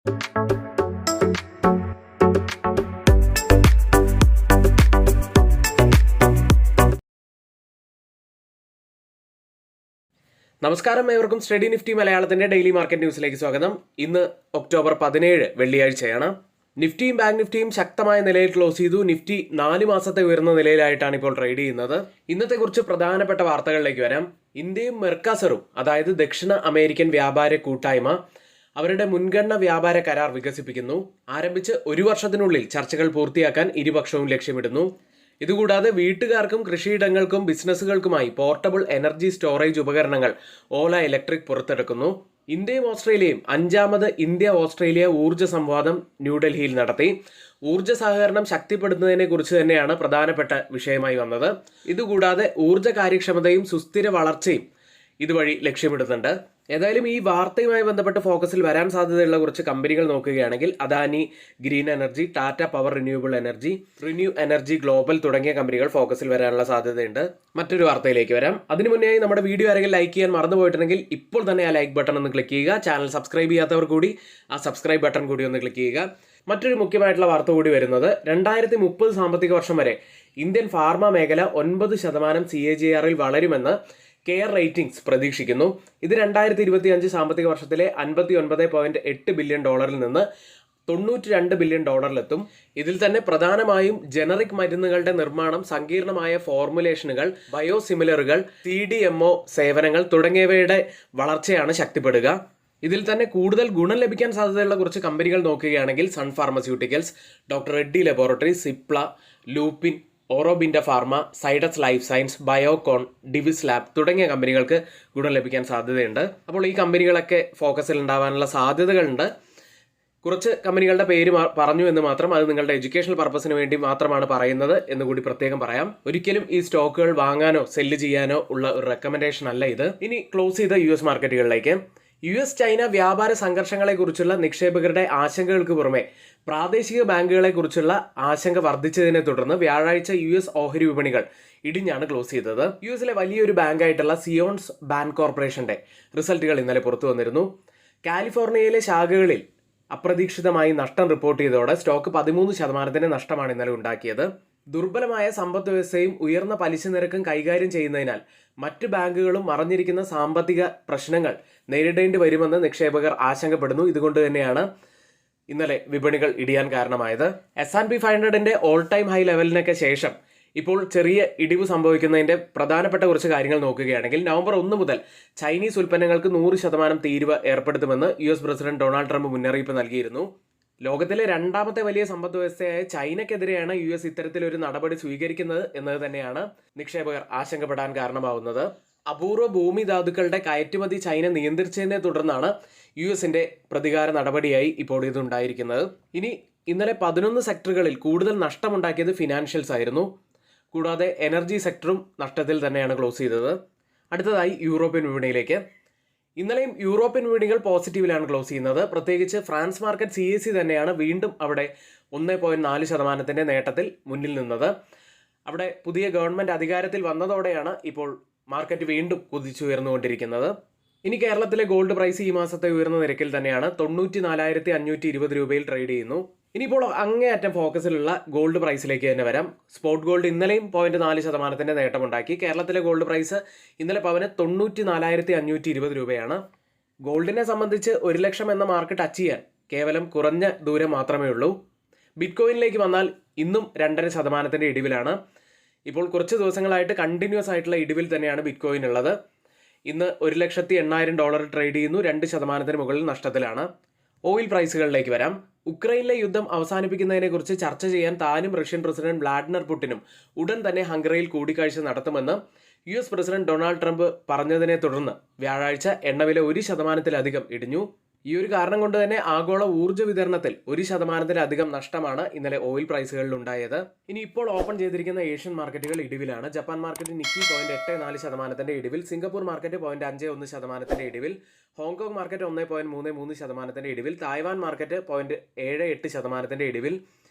നമസ്കാരം, ഏവർക്കും study Nifty മലയാളത്തിന്റെ ഡെയിലി മാർക്കറ്റ് ന്യൂസിലേക്ക് സ്വാഗതം. ഇന്ന് ഒക്ടോബർ 17 വെള്ളിയാഴ്ചയാണ്. നിഫ്റ്റിയും ബാങ്ക് നിഫ്റ്റിയും ശക്തമായ നിലയിൽ ക്ലോസ് ചെയ്തു. നിഫ്റ്റി 4 മാസത്തെ ഉയർന്ന നിലയിലായിട്ടാണ് ഇപ്പോൾ ട്രേഡ് ചെയ്യുന്നത്. ഇന്നത്തെ കുറിച്ച് പ്രധാനപ്പെട്ട വാർത്തകളിലേക്ക് വരാം. ഇന്ത്യയും മെർക്കാസറും, അതായത് ദക്ഷിണ അമേരിക്കൻ വ്യാപാര കൂട്ടായ്മ, അവരുടെ മുൻഗണന വ്യാപാര കരാർ വികസിപ്പിക്കുന്നു. ആരംഭിച്ച് 1 വർഷത്തിനുള്ളിൽ ചർച്ചകൾ പൂർത്തിയാക്കാൻ ഇരുപക്ഷവും ലക്ഷ്യമിടുന്നു. ഇതുകൂടാതെ വീട്ടുകാർക്കും കൃഷിയിടങ്ങൾക്കും ബിസിനസ്സുകൾക്കുമായി പോർട്ടബിൾ എനർജി സ്റ്റോറേജ് ഉപകരണങ്ങൾ ഓല ഇലക്ട്രിക് പുറത്തെടുക്കുന്നു. ഇന്ത്യയും ഓസ്ട്രേലിയയും 5ാമത് ഇന്ത്യ ഓസ്ട്രേലിയ ഊർജ്ജ സംവാദം ന്യൂഡൽഹിയിൽ നടത്തി. ഊർജ്ജ സഹകരണം ശക്തിപ്പെടുത്തുന്നതിനെ കുറിച്ച് തന്നെയാണ് പ്രധാനപ്പെട്ട വിഷയമായി വന്നത്. ഇതുകൂടാതെ ഊർജ്ജ കാര്യക്ഷമതയും സുസ്ഥിര വളർച്ചയും ഇതുവഴി ലക്ഷ്യമിടുന്നുണ്ട്. ഏതായാലും ഈ വാർത്തയുമായി ബന്ധപ്പെട്ട് ഫോക്കസിൽ വരാൻ സാധ്യതയുള്ള കുറച്ച് കമ്പനികൾ നോക്കുകയാണെങ്കിൽ Adani green energy, Tata power renewable energy, renew energy global തുടങ്ങിയ കമ്പനികൾ ഫോക്കസിൽ വരാനുള്ള സാധ്യതയുണ്ട്. മറ്റൊരു വാർത്തയിലേക്ക് വരാം. അതിനു മുന്നേ നമ്മുടെ വീഡിയോ ആരെങ്കിലും ലൈക്ക് ചെയ്യാൻ മറന്നുപോയിട്ടുണ്ടെങ്കിൽ ഇപ്പോൾ തന്നെ ആ ലൈക്ക് ബട്ടൺ ഒന്ന് ക്ലിക്ക് ചെയ്യുക. ചാനൽ സബ്സ്ക്രൈബ് ചെയ്യാത്തവർ കൂടി ആ സബ്സ്ക്രൈബ് ബട്ടൺ കൂടി ഒന്ന് ക്ലിക്ക് ചെയ്യുക. മറ്റൊരു മുഖ്യമായിട്ടുള്ള വാർത്ത കൂടി വരുന്നത് 2030 സാമ്പത്തിക വർഷം വരെ ഇന്ത്യൻ ഫാർമ മേഖല 9% CAGR വളരുമെന്ന് കെയർ റേറ്റിംഗ്സ് പ്രതീക്ഷിക്കുന്നു. ഇത് 2025 സാമ്പത്തിക വർഷത്തിലെ $59.8 ബില്യൺ നിന്ന് $92 ബില്യൺ എത്തും. ഇതിൽ തന്നെ പ്രധാനമായും ജനറിക് മരുന്നുകളുടെ നിർമ്മാണം, സങ്കീർണമായ ഫോർമുലേഷനുകൾ, ബയോസിമിലറുകൾ, CDMO സേവനങ്ങൾ തുടങ്ങിയവയുടെ വളർച്ചയാണ് ശക്തിപ്പെടുക. ഇതിൽ തന്നെ കൂടുതൽ ഗുണം ലഭിക്കാൻ സാധ്യതയുള്ള കുറച്ച് കമ്പനികൾ നോക്കുകയാണെങ്കിൽ sun pharmaceuticals, doctor Reddy laboratory, Cipla, Lupin, Aurobindo pharma, Zydus life science, Biocon, Divi's lab തുടങ്ങിയ കമ്പനികൾക്ക് ഗുണം ലഭിക്കാൻ സാധ്യതയുണ്ട്. അപ്പോൾ ഈ കമ്പനികളൊക്കെ ഫോക്കസിൽ ഉണ്ടാവാനുള്ള സാധ്യതകളുണ്ട്. കുറച്ച് കമ്പനികളുടെ പേര് പറഞ്ഞു എന്ന് മാത്രം, അത് നിങ്ങളുടെ എഡ്യൂക്കേഷണൽ പർപ്പസിന് വേണ്ടി മാത്രമാണ് പറയുന്നത് എന്ന് കൂടി പ്രത്യേകം പറയാം. ഒരിക്കലും ഈ സ്റ്റോക്കുകൾ വാങ്ങാനോ സെല്ല് ചെയ്യാനോ ഉള്ള ഒരു റെക്കമെൻഡേഷൻ അല്ല ഇത്. ഇനി ക്ലോസ് ചെയ്ത US മാർക്കറ്റുകളിലേക്ക്. US ചൈന വ്യാപാര സംഘർഷങ്ങളെ കുറിച്ചുള്ള നിക്ഷേപകരുടെ ആശങ്കകൾക്ക് പുറമെ പ്രാദേശിക ബാങ്കുകളെ കുറിച്ചുള്ള ആശങ്ക വർദ്ധിച്ചതിനെ തുടർന്ന് വ്യാഴാഴ്ച US ഓഹരി വിപണികൾ ഇടിഞ്ഞാണ് ക്ലോസ് ചെയ്തത്. US വലിയൊരു ബാങ്കായിട്ടുള്ള സിയോൺസ് ബാങ്ക് കോർപ്പറേഷന്റെ റിസൾട്ടുകൾ ഇന്നലെ പുറത്തു വന്നിരുന്നു. കാലിഫോർണിയയിലെ ശാഖകളിൽ അപ്രതീക്ഷിതമായി നഷ്ടം റിപ്പോർട്ട് ചെയ്തതോടെ സ്റ്റോക്ക് 13% നഷ്ടമാണ് ഇന്നലെ ഉണ്ടാക്കിയത്. ദുർബലമായ സമ്പദ് വ്യവസ്ഥയും ഉയർന്ന പലിശ നിരക്കും കൈകാര്യം ചെയ്യുന്നതിനാൽ മറ്റ് ബാങ്കുകളും മറഞ്ഞിരിക്കുന്ന സാമ്പത്തിക പ്രശ്നങ്ങൾ നേരിടേണ്ടി വരുമെന്ന് നിക്ഷേപകർ ആശങ്കപ്പെടുന്നു. ഇതുകൊണ്ട് തന്നെയാണ് ഇന്നലെ വിപണികൾ ഇടിയാൻ കാരണമായത്. S&P 500ന്റെ ഓൾ ടൈം ഹൈ ലെവലിനൊക്കെ ശേഷം ഇപ്പോൾ ചെറിയ ഇടിവ് സംഭവിക്കുന്നതിന്റെ പ്രധാനപ്പെട്ട കുറച്ച് കാര്യങ്ങൾ നോക്കുകയാണെങ്കിൽ നവംബർ 1 മുതൽ ചൈനീസ് ഉൽപ്പന്നങ്ങൾക്ക് 100% തീരുവ ഏർപ്പെടുത്തുമെന്ന് US പ്രസിഡന്റ് ഡൊണാൾഡ് ട്രംപ് മുന്നറിയിപ്പ് നൽകിയിരുന്നു. ലോകത്തിലെ 2ാമത്തെ വലിയ സമ്പദ് വ്യവസ്ഥയായ ചൈനയ്ക്കെതിരെയാണ് US ഇത്തരത്തിലൊരു നടപടി സ്വീകരിക്കുന്നത് എന്നത് തന്നെയാണ് നിക്ഷേപകർ ആശങ്കപ്പെടാൻ കാരണമാവുന്നത്. അപൂർവ ഭൂമി ധാതുക്കളുടെ കയറ്റുമതി ചൈന നിയന്ത്രിച്ചതിനെ തുടർന്നാണ് USന്റെ പ്രതികാര നടപടിയായി ഇപ്പോൾ ഇതുണ്ടായിരിക്കുന്നത്. ഇന്നലെ 11 സെക്ടറുകളിൽ കൂടുതൽ നഷ്ടമുണ്ടാക്കിയത് ഫിനാൻഷ്യൽസ് ആയിരുന്നു. കൂടാതെ എനർജി സെക്ടറും നഷ്ടത്തിൽ തന്നെയാണ് ക്ലോസ് ചെയ്തത്. അടുത്തതായി യൂറോപ്യൻ വിപണിയിലേക്ക്. ഇന്നലെയും യൂറോപ്യൻ വിപണികൾ പോസിറ്റീവിലാണ് ക്ലോസ് ചെയ്യുന്നത്. പ്രത്യേകിച്ച് ഫ്രാൻസ് മാർക്കറ്റ് CAC തന്നെയാണ് വീണ്ടും അവിടെ 1.4% നേട്ടത്തിൽ മുന്നിൽ നിന്നത്. അവിടെ പുതിയ ഗവൺമെന്റ് അധികാരത്തിൽ വന്നതോടെയാണ് ഇപ്പോൾ മാർക്കറ്റ് വീണ്ടും കുതിച്ചുയർന്നുകൊണ്ടിരിക്കുന്നത്. ഇനി കേരളത്തിലെ ഗോൾഡ് പ്രൈസ് ഈ മാസത്തെ ഉയർന്ന നിരക്കിൽ തന്നെയാണ്. 94,520 രൂപയിൽ ട്രേഡ് ചെയ്യുന്നു. ഇനിയിപ്പോൾ അങ്ങേയറ്റം ഫോക്കസിലുള്ള ഗോൾഡ് പ്രൈസിലേക്ക് തന്നെ വരാം. സ്പോട്ട് ഗോൾഡ് ഇന്നലെയും 0.4% നേട്ടമുണ്ടാക്കി. കേരളത്തിലെ ഗോൾഡ് പ്രൈസ് ഇന്നലെ പവന് 94,520 രൂപയാണ്. ഗോൾഡിനെ സംബന്ധിച്ച് 1 ലക്ഷം എന്ന മാർക്ക് ടച്ച് ചെയ്യാൻ കേവലം കുറഞ്ഞ ദൂരം മാത്രമേ ഉള്ളൂ. ബിറ്റ്കോയിനിലേക്ക് വന്നാൽ ഇന്നും 2.5% ഇടിവിലാണ്. ഇപ്പോൾ കുറച്ച് ദിവസങ്ങളായിട്ട് കണ്ടിന്യൂസ് ആയിട്ടുള്ള ഇടിവിൽ തന്നെയാണ് ബിറ്റ്കോയിൻ ഉള്ളത്. ഇന്ന് $1,80,000 ട്രേഡ് ചെയ്യുന്നു. 2% മുകളിൽ നഷ്ടത്തിലാണ്. ഓയിൽ പ്രൈസുകളിലേക്ക് വരാം. ഉക്രൈനിലെ യുദ്ധം അവസാനിപ്പിക്കുന്നതിനെ കുറിച്ച് ചർച്ച ചെയ്യാൻ താനും റഷ്യൻ പ്രസിഡന്റ് വ്ളാഡിമിർ പുടിനും ഉടൻ തന്നെ ഹംഗറിയിൽ കൂടിക്കാഴ്ച നടത്തുമെന്ന് US പ്രസിഡന്റ് ഡൊണാൾഡ് ട്രംപ് പറഞ്ഞതിനെ തുടർന്ന് വ്യാഴാഴ്ച എണ്ണവില 1%-ലധികം ഇടിഞ്ഞു. ഈ ഒരു കാരണം കൊണ്ട് തന്നെ ആഗോള ഊർജ്ജ വിതരണത്തിൽ 1%-ലധികം നഷ്ടമാണ് ഇന്നലെ ഓയിൽ പ്രൈസുകളിൽ ഉണ്ടായത്. ഇനി ഇപ്പോൾ ഓപ്പൺ ചെയ്തിരിക്കുന്ന ഏഷ്യൻ മാർക്കറ്റുകൾ ഇടിവിലാണ്. ജപ്പാൻ മാർക്കറ്റ് നിക്കി 0.84% ഇടിവിൽ, സിംഗപ്പൂർ മാർക്കറ്റ് 0.51% ഇടിവിൽ, ഹോങ്കോങ് മാർക്കറ്റ് 1.33% ഇടിവിൽ, തായ്വാൻ മാർക്കറ്റ് 0.78% ഇടിവിൽ,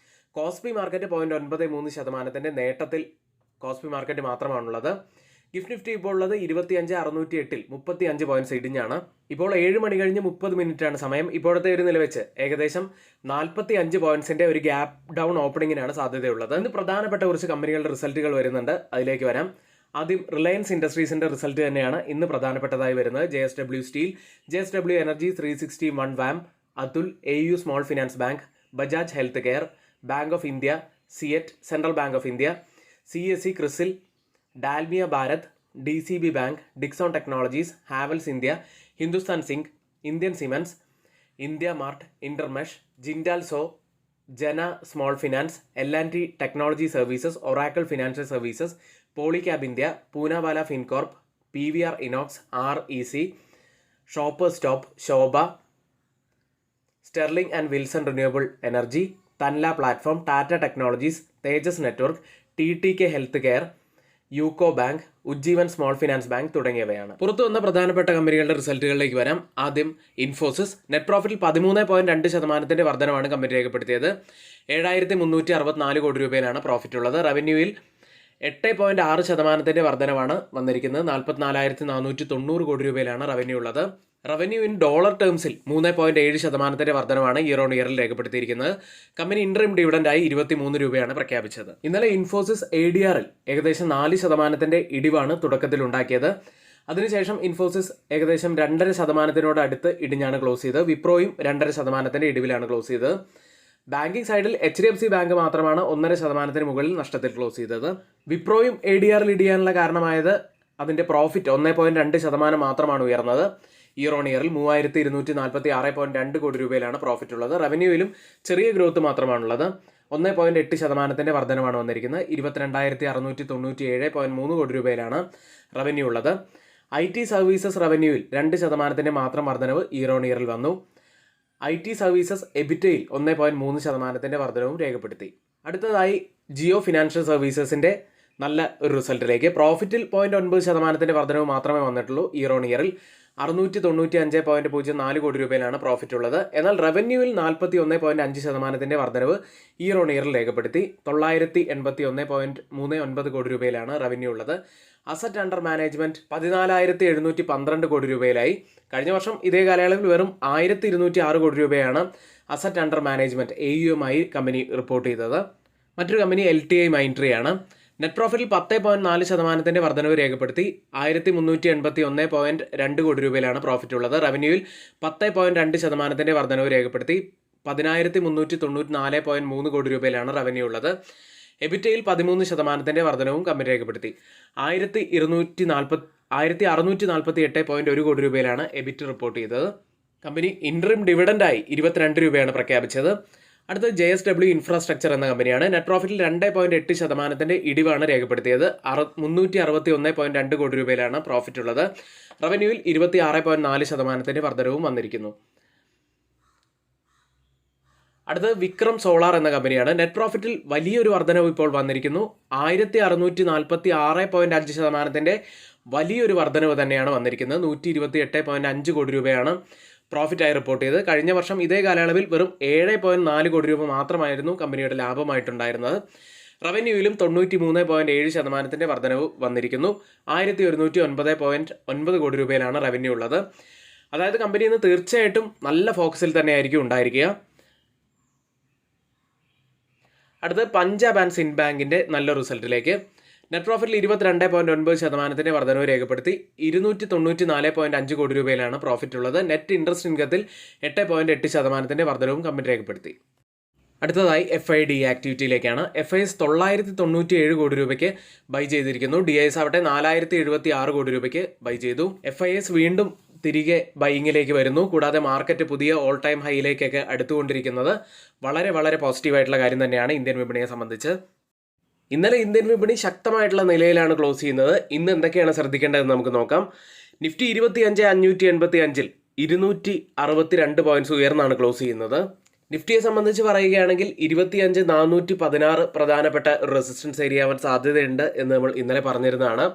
കോസ്പി മാർക്കറ്റ് 0.93% നേട്ടത്തിൽ കോസ്പി മാർക്കറ്റ് മാത്രമാണുള്ളത്. ഗിഫ്റ്റ് നിഫ്റ്റി ഇപ്പോൾ ഉള്ളത് 25,608 35 പോയിന്റ്സ് ഇടിഞ്ഞാണ്. ഇപ്പോൾ 7 മണി കഴിഞ്ഞ് 30 മിനിറ്റാണ് സമയം. ഇപ്പോഴത്തെ ഒരു നില വെച്ച് ഏകദേശം 45 പോയിന്റ്സിന്റെ ഒരു ഗ്യാപ്പ് ഡൗൺ ഓപ്പണിങ്ങിനാണ് സാധ്യതയുള്ളത്. ഇന്ന് പ്രധാനപ്പെട്ട കുറച്ച് കമ്പനികളുടെ റിസൾട്ടുകൾ വരുന്നുണ്ട്, അതിലേക്ക് വരാം. ആദ്യം റിലയൻസ് ഇൻഡസ്ട്രീസിന്റെ റിസൾട്ട് തന്നെയാണ് ഇന്ന് പ്രധാനപ്പെട്ടതായി വരുന്നത്. JSW സ്റ്റീൽ, JSW എനർജി, 361 വാം, Atul, AU small finance bank, Bajaj health care, bank of India, Ceat, central bank of India, CSE Crisil, Dalmia Bharat, DCB bank, Dixon technologies, Havells India, Hindustan zinc, Indian Siemens, India mart, Intermesh, Jindal saw, Jana small finance, L&T technology services, Oracle financial services, Polycab India, Poonawalla fincorp, PVR Inox, REC, shoppers stop, Sobha, sterling and Wilson renewable energy, Tanla platform, Tata technologies, Tejas network, TTK health care, UCO bank, Ujjivan small finance bank തുടങ്ങിയവയാണ്. പുറത്തു വന്ന പ്രധാനപ്പെട്ട കമ്പനികളുടെ റിസൾട്ടുകളിലേക്ക് വരാം. ആദ്യം Infosys. Net പ്രോഫിറ്റിൽ 13.2% വർധനമാണ് കമ്പനി രേഖപ്പെടുത്തിയത്. 7,364 കോടി രൂപയിലാണ് പ്രോഫിറ്റ് ഉള്ളത്. റവന്യൂവിൽ 8.6% വർധനവാണ് വന്നിരിക്കുന്നത്. 44,490 കോടി രൂപയിലാണ് റവന്യൂ ഉള്ളത്. റവന്യൂ ഇൻ ഡോളർ ടേംസിൽ 3.7% വർധനമാണ് ഇയർ ഓൺ ഇയറിൽ രേഖപ്പെടുത്തിയിരിക്കുന്നത്. കമ്പനി ഇൻട്രീം ഡിവിഡൻഡായി 23 രൂപയാണ് പ്രഖ്യാപിച്ചത്. ഇന്നലെ ഇൻഫോസിസ് ADRൽ ഏകദേശം 4% ഇടിവാണ് തുടക്കത്തിൽ ഉണ്ടാക്കിയത്. അതിനുശേഷം ഇൻഫോസിസ് ഏകദേശം 2.5% അടുത്ത് ഇടിഞ്ഞാണ് ക്ലോസ് ചെയ്തത്. വിപ്രോയും 2.5% ഇടിവിലാണ് ക്ലോസ് ചെയ്തത്. ബാങ്കിങ് സൈഡിൽ HDFC ബാങ്ക് മാത്രമാണ് 1.5% മുകളിൽ നഷ്ടത്തിൽ ക്ലോസ് ചെയ്തത്. വിപ്രോയും ADRൽ ഇടിയാനുള്ള കാരണമായത് അതിന്റെ പ്രോഫിറ്റ് 1.2% മാത്രമാണ് ഉയർന്നത്. ഇയർ ഓൺ ഇയറിൽ 3,246.2 കോടി രൂപയിലാണ് പ്രോഫിറ്റ് ഉള്ളത്. റവന്യൂവിലും ചെറിയ ഗ്രോത്ത് മാത്രമാണുള്ളത്. 1.8% വർധനമാണ് വന്നിരിക്കുന്നത്. 22,697.3 കോടി രൂപയിലാണ് റവന്യൂ ഉള്ളത്. IT സർവീസസ് റവന്യൂവിൽ 2% മാത്രം വർധനവ് ഇയർ ഓൺ ഇയറിൽ വന്നു. IT സർവീസസ് എബിറ്റയിൽ 1.3% വർധനവും രേഖപ്പെടുത്തി. അടുത്തതായി ജിയോ ഫിനാൻഷ്യൽ സർവീസസിന്റെ നല്ല ഒരു റിസൾട്ടിലേക്ക്. പ്രോഫിറ്റിൽ 0.9% വർധനവ് മാത്രമേ വന്നിട്ടുള്ളൂ. ഇയർ ഓൺ ഇയറിൽ 695.04 കോടി രൂപയിലാണ് പ്രോഫിറ്റ് ഉള്ളത്. എന്നാൽ റവന്യൂവിൽ 41.5% വർധനവ് ഇയർ ഓൺ ഇയറിൽ രേഖപ്പെടുത്തി. 981.39 കോടി രൂപയിലാണ് റവന്യൂ ഉള്ളത്. അസറ്റ് അണ്ടർ മാനേജ്മെന്റ് 14,712 കോടി രൂപയിലായി. കഴിഞ്ഞ വർഷം ഇതേ കാലയളവിൽ വെറും 1,206 കോടി രൂപയാണ് അസറ്റ് അണ്ടർ മാനേജ്മെന്റ് AUM ആയി കമ്പനി റിപ്പോർട്ട് ചെയ്തത്. മറ്റൊരു കമ്പനി LTI മൈൻട്രി ആണ്. നെറ്റ് പ്രോഫിറ്റിൽ 10.4% വർധനവ് രേഖപ്പെടുത്തി. 1,381.2 കോടി രൂപയിലാണ് പ്രോഫിറ്റ് ഉള്ളത്. റവന്യൂവിൽ 10.2% വർധനവ് രേഖപ്പെടുത്തി. 10,394.3 കോടി രൂപയിലാണ് റവന്യൂ ഉള്ളത്. എബിറ്റയിൽ 13% വർധനവും കമ്പനി രേഖപ്പെടുത്തി. 1,648.1 കോടി രൂപയിലാണ് എബിറ്റ് റിപ്പോർട്ട് ചെയ്തത്. കമ്പനി ഇൻട്രീം ഡിവിഡൻഡായി 22 രൂപയാണ് പ്രഖ്യാപിച്ചത്. അടുത്ത JSW ഇൻഫ്രാസ്ട്രക്ചർ എന്ന കമ്പനിയാണ്. നെറ്റ് പ്രോഫിറ്റിൽ 2.8% ഇടിവാണ് രേഖപ്പെടുത്തിയത്. 361.2 കോടി രൂപയിലാണ് പ്രോഫിറ്റ് ഉള്ളത്. റവന്യൂവിൽ 26.4% വർധനവും വന്നിരിക്കുന്നു. അടുത്തത് വിക്രം സോളാർ എന്ന കമ്പനിയാണ്. നെറ്റ് പ്രോഫിറ്റിൽ വലിയൊരു വർധനവ് ഇപ്പോൾ വന്നിരിക്കുന്നു. 1,646.5% വലിയൊരു വർധനവ് തന്നെയാണ് വന്നിരിക്കുന്നത്. 128.5 കോടി രൂപയാണ് പ്രോഫിറ്റായി റിപ്പോർട്ട് ചെയ്ത്. കഴിഞ്ഞ വർഷം ഇതേ കാലയളവിൽ വെറും 7.4 കോടി രൂപ മാത്രമായിരുന്നു കമ്പനിയുടെ ലാഭമായിട്ടുണ്ടായിരുന്നത്. റവന്യൂവിലും 93.7% വർധനവ് വന്നിരിക്കുന്നു. 1,109.9 കോടി രൂപയിലാണ് റവന്യൂ ഉള്ളത്. അതായത് കമ്പനി ഇന്ന് തീർച്ചയായിട്ടും നല്ല ഫോക്കസിൽ തന്നെയായിരിക്കും ഉണ്ടായിരിക്കുക. അടുത്ത് പഞ്ചാബ് ആൻഡ് സിൻഡ് ബാങ്കിന്റെ നല്ല റിസൾട്ടിലേക്ക്. നെറ്റ് പ്രോഫിറ്റിൽ 22.9% വർധനവ് രേഖപ്പെടുത്തി. 294.5 കോടി രൂപയിലാണ് പ്രോഫിറ്റ് ഉള്ളത്. നെറ്റ് ഇൻട്രസ്റ്റ് ഇൻകത്തിൽ 8.8% വർധനവും കമ്പനി രേഖപ്പെടുത്തി. അടുത്തതായി FID ആക്ടിവിറ്റിയിലേക്കാണ്. FIS 997 കോടി രൂപയ്ക്ക് ബൈ ചെയ്തിരിക്കുന്നു. DIS ആവട്ടെ 4,076 കോടി രൂപയ്ക്ക് ബൈ ചെയ്തു. FIS വീണ്ടും തിരികെ ബൈയിങ്ങിലേക്ക് വരുന്നു. കൂടാതെ മാർക്കറ്റ് പുതിയ ഓൾ ടൈം ഹൈയിലേക്കൊക്കെ അടുത്തുകൊണ്ടിരിക്കുന്നത് വളരെ വളരെ പോസിറ്റീവായിട്ടുള്ള കാര്യം തന്നെയാണ് ഇന്ത്യൻ വിപണിയെ സംബന്ധിച്ച്. ഇന്നലെ ഇന്ത്യൻ വിപണി ശക്തമായിട്ടുള്ള നിലയിലാണ് ക്ലോസ് ചെയ്യുന്നത്. ഇന്ന് എന്തൊക്കെയാണ് ശ്രദ്ധിക്കേണ്ടതെന്ന് നമുക്ക് നോക്കാം. നിഫ്റ്റി 25,585 262 പോയിന്റ്സ് ഉയർന്നാണ് ക്ലോസ് ചെയ്യുന്നത്. നിഫ്റ്റിയെ സംബന്ധിച്ച് പറയുകയാണെങ്കിൽ 25,416 പ്രധാനപ്പെട്ട റെസിസ്റ്റൻസ് ഏരിയ ആവാൻ സാധ്യതയുണ്ട് എന്ന് നമ്മൾ ഇന്നലെ പറഞ്ഞിരുന്നതാണ്.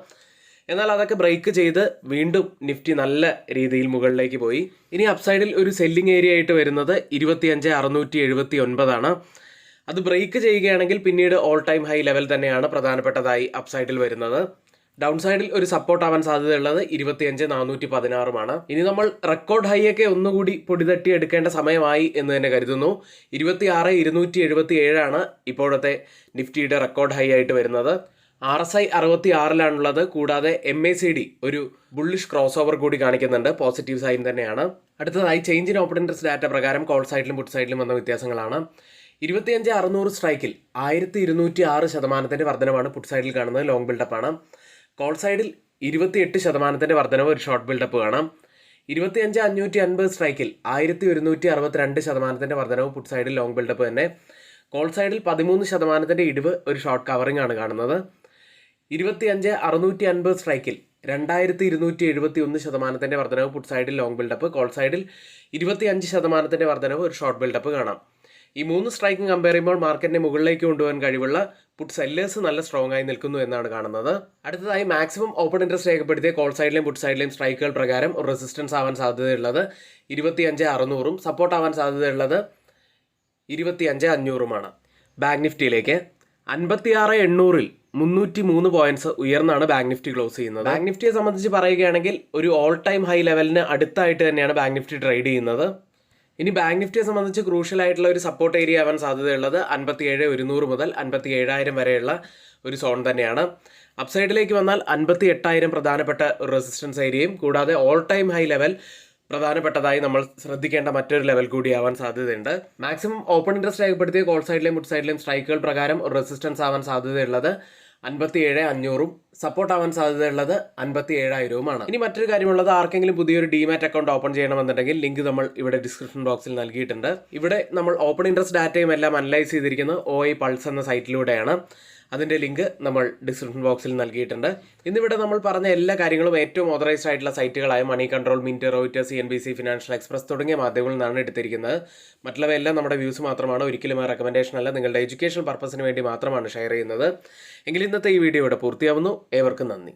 എന്നാൽ അതൊക്കെ ബ്രേക്ക് ചെയ്ത് വീണ്ടും നിഫ്റ്റി നല്ല രീതിയിൽ മുകളിലേക്ക് പോയി. ഇനി അപ്സൈഡിൽ ഒരു സെല്ലിംഗ് ഏരിയ ആയിട്ട് വരുന്നത് 25,679 അത് ബ്രേക്ക് ചെയ്യുകയാണെങ്കിൽ പിന്നീട് ഓൾ ടൈം ഹൈ ലെവൽ തന്നെയാണ് പ്രധാനപ്പെട്ടതായി അപ്സൈഡിൽ വരുന്നത്. ഡൗൺ സൈഡിൽ ഒരു സപ്പോർട്ട് ആവാൻ സാധ്യതയുള്ളത് 25,416 ഇനി നമ്മൾ റെക്കോർഡ് ഹൈ ഒക്കെ ഒന്നുകൂടി പൊടിതട്ടി എടുക്കേണ്ട സമയമായി എന്ന് തന്നെ കരുതുന്നു. 26,277 ഇപ്പോഴത്തെ നിഫ്റ്റിയുടെ റെക്കോർഡ് ഹൈ ആയിട്ട് വരുന്നത്. RSI 66 കൂടാതെ MACD ഒരു ബുള്ളിഷ് ക്രോസ് ഓവർ കൂടി കാണിക്കുന്നുണ്ട്, പോസിറ്റീവ് സൈൻ തന്നെയാണ്. അടുത്തതായി change in open interest data പ്രകാരം കോൾ സൈഡിലും പുട്ട് സൈഡിലും വന്ന വ്യത്യാസങ്ങളാണ്. 25,600 സ്ട്രൈക്കിൽ 1,206% വർധനമാണ് പുട്ട് സൈഡിൽ കാണുന്നത്, ലോങ് ബിൽഡപ്പ് ആണ്. കോൾ സൈഡിൽ 28% വർധനവ്, ഒരു ഷോർട്ട് ബിൽഡപ്പ് കാണാം. 25,550 സ്ട്രൈക്കിൽ 1,162% വർധനവ്, പുട്ട് സൈഡിൽ ലോങ് ബിൽഡപ്പ് തന്നെ. കോൾ സൈഡിൽ 13% ഇടിവ്, ഒരു ഷോർട്ട് കവറിംഗ് ആണ് കാണുന്നത്. 25,650 സ്ട്രൈക്കിൽ 2,271% വർധനവ്, പുട്ട് സൈഡിൽ ലോങ് ബിൽഡപ്പ്. കോൾ സൈഡിൽ 25% വർധനവ്, ഒരു ഷോർട്ട് ബിൽഡപ്പ് കാണാം. ഈ 3 സ്ട്രൈക്കും കമ്പയർ ചെയ്യുമ്പോൾ മാർക്കറ്റിനെ മുകളിലേക്ക് കൊണ്ടുപോകാൻ കഴിവുള്ള പുട്ട് സെല്ലേഴ്സ് നല്ല സ്ട്രോങ് ആയി നിൽക്കുന്നു എന്നാണ് കാണുന്നത്. അടുത്തതായി മാക്സിമം ഓപ്പൺ ഇൻട്രസ്റ്റ് രേഖപ്പെടുത്തിയ കോൾ സൈഡിലെയും പുട്ട് സൈഡിലെയും സ്ട്രൈക്കുകൾ പ്രകാരം ഒരു റെസിസ്റ്റൻസ് ആവാൻ സാധ്യതയുള്ളത് 25,600, സപ്പോർട്ട് ആവാൻ സാധ്യതയുള്ളത് 25,500. ബാങ്ക് നിഫ്റ്റിയിലേക്ക് 56,800 303 പോയിന്റ്സ് ഉയർന്നാണ് ബാങ്ക് നിഫ്റ്റി ക്ലോസ് ചെയ്യുന്നത്. ബാങ്ക് നിഫ്റ്റിയെ സംബന്ധിച്ച് പറയുകയാണെങ്കിൽ ഒരു ഓൾ ടൈം ഹൈ ലെവലിന് അടുത്തായിട്ട് തന്നെയാണ് ബാങ്ക് നിഫ്റ്റി ട്രേഡ് ചെയ്യുന്നത്. ഇനി ബാങ്ക് നിഫ്റ്റിയെ സംബന്ധിച്ച് ക്രൂഷ്യൽ ആയിട്ടുള്ള ഒരു സപ്പോർട്ട് ഏരിയ ആവാൻ സാധ്യതയുള്ളത് 57,100 മുതൽ 57,000 വരെയുള്ള ഒരു സോൺ തന്നെയാണ്. അപ്സൈഡിലേക്ക് വന്നാൽ 58,000 പ്രധാനപ്പെട്ട ഒരു റെസിസ്റ്റൻസ് ഏരിയയും കൂടാതെ ഓൾ ടൈം ഹൈ ലെവൽ പ്രധാനപ്പെട്ടതായി നമ്മൾ ശ്രദ്ധിക്കേണ്ട മറ്റൊരു ലെവൽ കൂടിയാവാൻ സാധ്യതയുണ്ട്. മാക്സിമം ഓപ്പൺ ഇൻട്രസ്റ്റ് രേഖപ്പെടുത്തിയ കോൾ സൈഡിലെയും പുട്ട് സൈഡിലെയും സ്ട്രൈക്കുകൾ പ്രകാരം ഒരു റെസിസ്റ്റൻസ് ആവാൻ സാധ്യതയുള്ളത് 57,500, സപ്പോർട്ട് ആവാൻ സാധ്യതയുള്ളത് 57,000. ഇനി മറ്റൊരു കാര്യമുള്ളത്, ആർക്കെങ്കിലും പുതിയൊരു ഡിമാറ്റ് അക്കൗണ്ട് ഓപ്പൺ ചെയ്യണമെന്നുണ്ടെങ്കിൽ ലിങ്ക് നമ്മൾ ഇവിടെ ഡിസ്ക്രിപ്ഷൻ ബോക്സിൽ നൽകിയിട്ടുണ്ട്. ഇവിടെ നമ്മൾ ഓപ്പൺ ഇൻട്രസ്റ്റ് ഡാറ്റയും എല്ലാം അനലൈസ് ചെയ്തിരിക്കുന്നത് OI പൾസ് എന്ന സൈറ്റിലൂടെയാണ്. അതിൻ്റെ ലിങ്ക് നമ്മൾ ഡിസ്ക്രിപ്ഷൻ ബോക്സിൽ നൽകിയിട്ടുണ്ട്. ഇന്നിവിടെ നമ്മൾ പറഞ്ഞ എല്ലാ കാര്യങ്ങളും ഏറ്റവും ഓതറൈസ്ഡ് ആയിട്ടുള്ള സൈറ്റുകളായ Moneycontrol, Mint, Reuters, CNBC, Financial Express തുടങ്ങിയ മാധ്യമങ്ങളിൽ നിന്നാണ് എടുത്തിരിക്കുന്നത്. മറ്റുള്ളവയെല്ലാം നമ്മുടെ വ്യൂസ് മാത്രമാണ്, ഒരിക്കലും റെക്കമെൻഡേഷൻ അല്ല, നിങ്ങളുടെ എഡ്യൂക്കേഷൻ പർപ്പസിന് വേണ്ടി മാത്രമാണ് ഷെയർ ചെയ്യുന്നത്. എങ്കിൽ ഇന്നത്തെ ഈ വീഡിയോ ഇവിടെ പൂർത്തിയാവുന്നു. ഏവർക്കും നന്ദി.